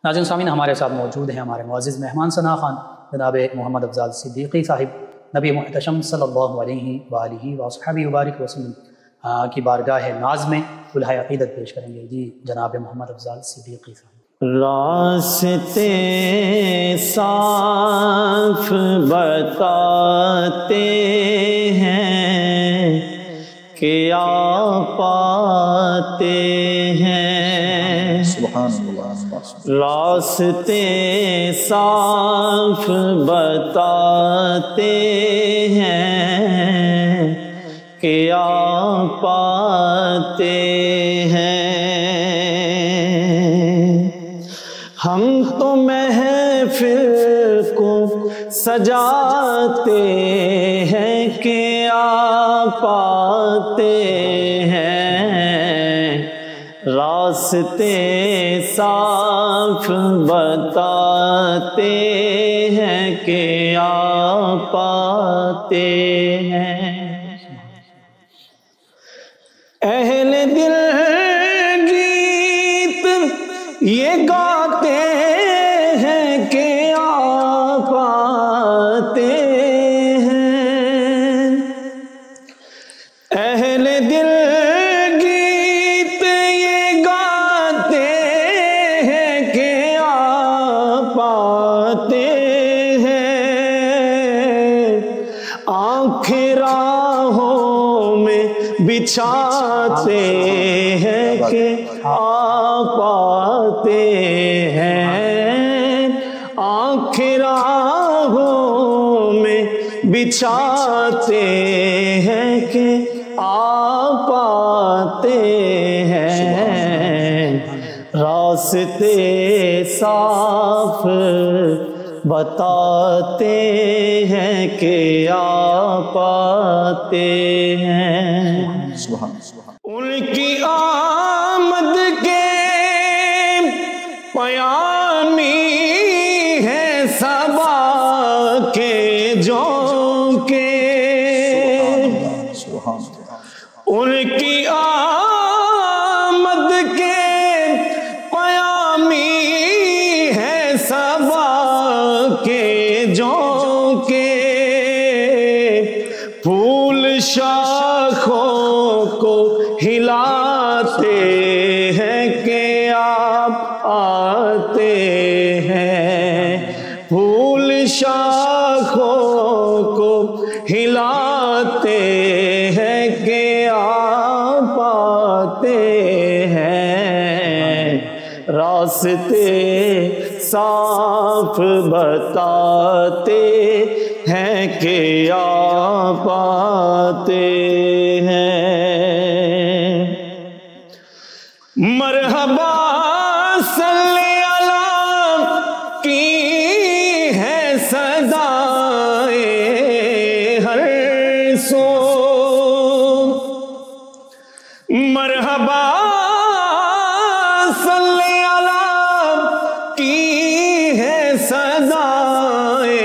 ناظرین سامعین، ہمارے ساتھ موجود ہیں ہمارے معزز مہمان ثنا خان جناب محمد افضال صدیقی صاحب، نبی محتشم صلی اللہ علیہ وآلہ وصحبہ وبارک وسلم کی بارگاہ ناز میں الہۂ عقیدت پیش کریں گے۔ جی جناب محمد افضال صدیقی صاحب۔ راستے صاف بتاتے ہیں کہ آپ پاتے ہیں، سبحان اللہ۔ راستے صاف بتاتے ہیں کہ آپ پاتے ہیں، ہم تو محفل کو سجاتے ہیں کہ آپ آتے ہیں، راستے صاف بتاتے ہیں کہ آپ آتے ہیں۔ اہل دل گیت یہ گاتے ہیں کہ آپ آتے ہیں، اہل دل گیت یہ گاتے ہیں کہ آپ آتے ہیں، آنکھ راہوں میں بچھاتے ہیں کہ آپ آتے ہیں، آنکھ راہوں میں بچھاتے ہیں کہ آپ آتے ہیں، راستے صاف بتاتے ہیں کہ آپ آتے ہیں۔ ان کی آمد کے پیامی ہے صبا کے جھونکے، ان کی آمد کے پیامی ہے صبا کے جھونکے، پھول شاخوں کو ہلاتے ہیں کہ آپ آتے ہیں، پھول شاخوں کو ہلاتے ہیں کہ آپ آتے ہیں، راستے صاف بتاتے ہیں کہ آپ آتے ہیں۔ مرحبا صلی اللہ کی ہے صدائے ہر سو، مرحبا صلی اللہ کی ہے صدائے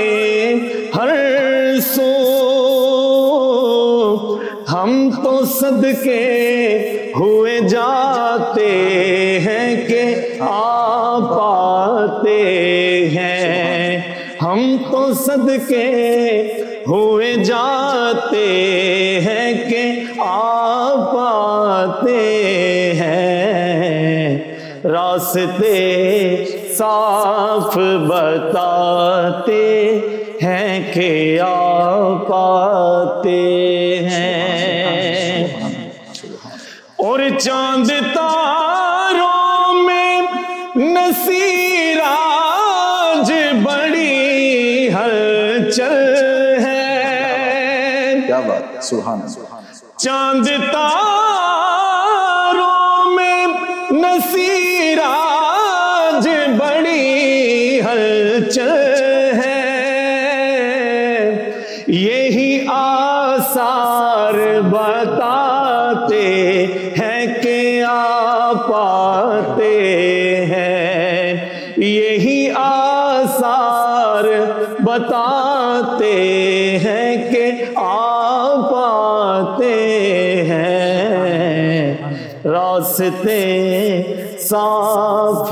ہر سو، ہم تو صدقے ہوئے جاتے ہیں کہ آپ آتے ہیں، ہم تو صدقے ہوئے جاتے ہیں کہ آپ آتے ہیں، راستے صاف بتاتے ہیں کہ آپ آتے ہیں، اور چاند تاروں میں نصیر آج بڑی ہلچل ہے، کیا بات، سبحان اللہ۔ چاند تاروں میں نصیر آج بڑی ہلچل ہے، یہی آثار بتاتے ہیں کہ آپ آتے ہیں، یہی آثار بتاتے ہیں کہ آپ آتے ہیں، راستے صاف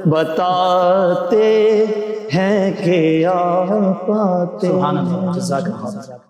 بتاتے ہیں کہ آپ آتے سبحان اللہ، جزاک اللہ۔